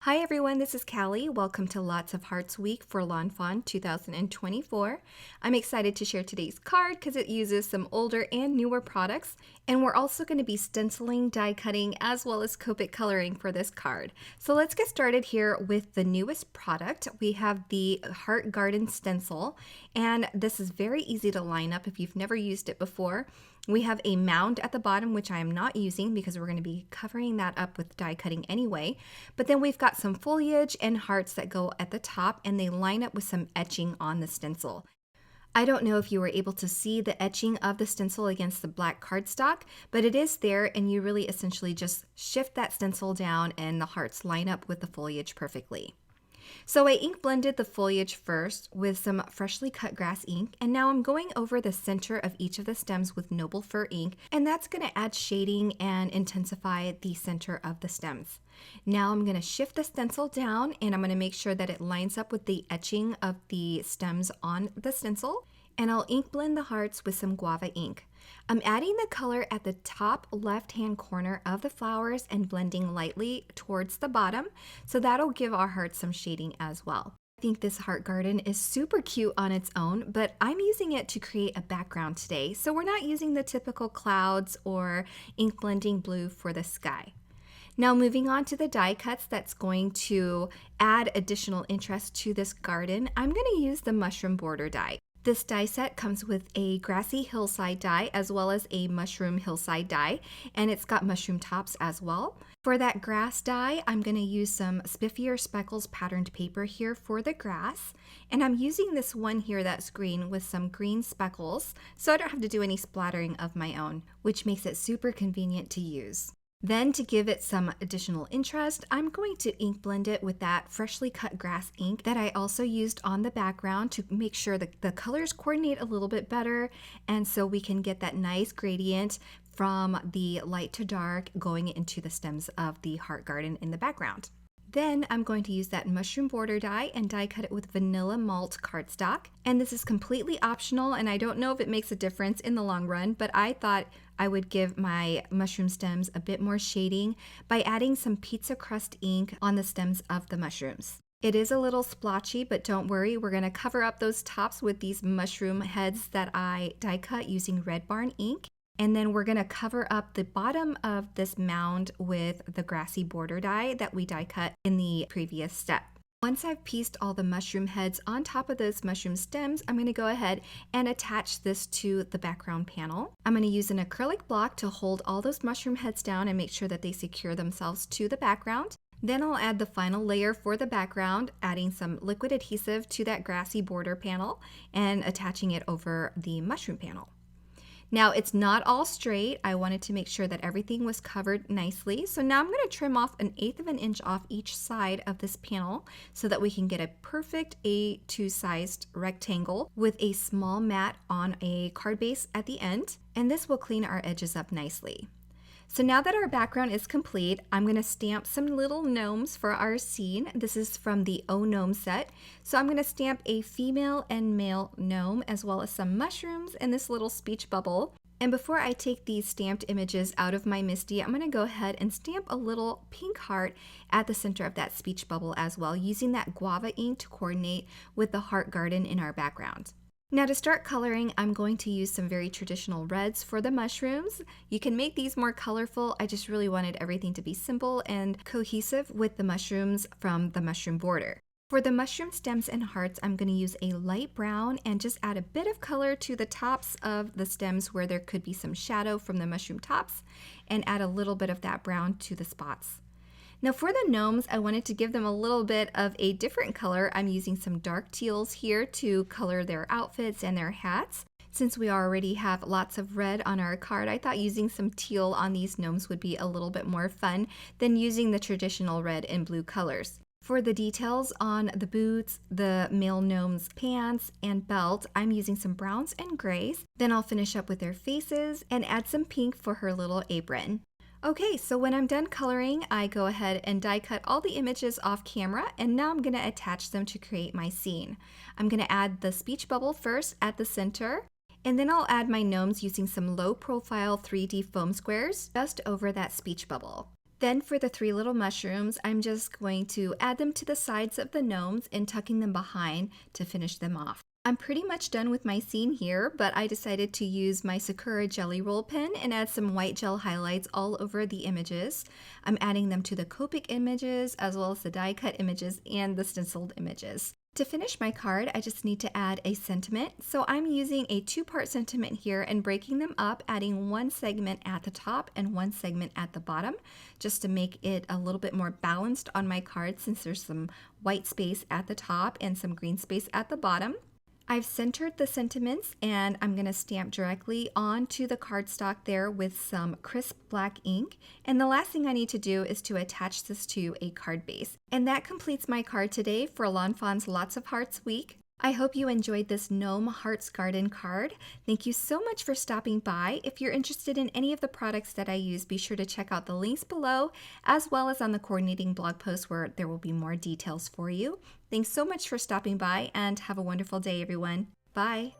Hi everyone, this is Callie. Welcome to Lots of Hearts Week for Lawn Fawn 2024. I'm excited to share today's card because it uses some older and newer products, and we're also going to be stenciling, die cutting, as well as Copic coloring for this card. So let's get started here with the newest product. We have the Heart Garden Stencil, and this is very easy to line up if you've never used it before. We have a mound at the bottom, which I am not using because we're going to be covering that up with die cutting anyway. But then we've got some foliage and hearts that go at the top, and they line up with some etching on the stencil. I don't know if you were able to see the etching of the stencil against the black cardstock, but it is there, and you really essentially just shift that stencil down and the hearts line up with the foliage perfectly. So I ink blended the foliage first with some freshly cut grass ink, and now I'm going over the center of each of the stems with Noble Fir ink, and that's going to add shading and intensify the center of the stems. Now I'm going to shift the stencil down, and I'm going to make sure that it lines up with the etching of the stems on the stencil, and I'll ink blend the hearts with some guava ink. I'm adding the color at the top left-hand corner of the flowers and blending lightly towards the bottom, so that'll give our hearts some shading as well. I think this heart garden is super cute on its own, but I'm using it to create a background today, so we're not using the typical clouds or ink blending blue for the sky. Now moving on to the die cuts that's going to add additional interest to this garden, I'm going to use the mushroom border die. This die set comes with a grassy hillside die as well as a mushroom hillside die, and it's got mushroom tops as well. For that grass die, I'm going to use some Spiffier Speckles patterned paper here for the grass, and I'm using this one here that's green with some green speckles, so I don't have to do any splattering of my own, which makes it super convenient to use. Then to give it some additional interest, I'm going to ink blend it with that freshly cut grass ink that I also used on the background to make sure that the colors coordinate a little bit better, and so we can get that nice gradient from the light to dark going into the stems of the heart garden in the background. Then I'm going to use that mushroom border die and die cut it with vanilla malt cardstock. And this is completely optional, and I don't know if it makes a difference in the long run, but I thought I would give my mushroom stems a bit more shading by adding some pizza crust ink on the stems of the mushrooms. It is a little splotchy, but don't worry, we're going to cover up those tops with these mushroom heads that I die cut using Red Barn ink. And then we're going to cover up the bottom of this mound with the grassy border die that we die cut in the previous step. Once I've pieced all the mushroom heads on top of those mushroom stems, I'm going to go ahead and attach this to the background panel. I'm going to use an acrylic block to hold all those mushroom heads down and make sure that they secure themselves to the background. Then I'll add the final layer for the background, adding some liquid adhesive to that grassy border panel and attaching it over the mushroom panel. Now it's not all straight. I wanted to make sure that everything was covered nicely. So now I'm going to trim off 1/8 of an inch off each side of this panel so that we can get a perfect A2 sized rectangle with a small mat on a card base at the end. And this will clean our edges up nicely. So now that our background is complete, I'm going to stamp some little gnomes for our scene. This is from the O Gnome set. So I'm going to stamp a female and male gnome as well as some mushrooms and this little speech bubble. And before I take these stamped images out of my MISTI, I'm going to go ahead and stamp a little pink heart at the center of that speech bubble as well, using that guava ink to coordinate with the heart garden in our background. Now to start coloring, I'm going to use some very traditional reds for the mushrooms. You can make these more colorful. I just really wanted everything to be simple and cohesive with the mushrooms from the mushroom border. For the mushroom stems and hearts, I'm going to use a light brown and just add a bit of color to the tops of the stems where there could be some shadow from the mushroom tops, and add a little bit of that brown to the spots. Now for the gnomes, I wanted to give them a little bit of a different color. I'm using some dark teals here to color their outfits and their hats. Since we already have lots of red on our card, I thought using some teal on these gnomes would be a little bit more fun than using the traditional red and blue colors. For the details on the boots, the male gnome's pants, and belt, I'm using some browns and grays. Then I'll finish up with their faces and add some pink for her little apron. Okay, so when I'm done coloring, I go ahead and die cut all the images off camera, and now I'm going to attach them to create my scene. I'm going to add the speech bubble first at the center, and then I'll add my gnomes using some low profile 3D foam squares just over that speech bubble. Then for the three little mushrooms, I'm just going to add them to the sides of the gnomes and tucking them behind to finish them off. I'm pretty much done with my scene here, but I decided to use my Sakura Jelly Roll pen and add some white gel highlights all over the images. I'm adding them to the Copic images as well as the die cut images and the stenciled images. To finish my card, I just need to add a sentiment. So I'm using a two-part sentiment here and breaking them up, adding one segment at the top and one segment at the bottom, just to make it a little bit more balanced on my card since there's some white space at the top and some green space at the bottom. I've centered the sentiments and I'm going to stamp directly onto the cardstock there with some crisp black ink. And the last thing I need to do is to attach this to a card base. And that completes my card today for Lawn Fawn's Lots of Hearts Week. I hope you enjoyed this Gnome Hearts Garden card. Thank you so much for stopping by. If you're interested in any of the products that I use, be sure to check out the links below, as well as on the coordinating blog post where there will be more details for you. Thanks so much for stopping by and have a wonderful day, everyone. Bye.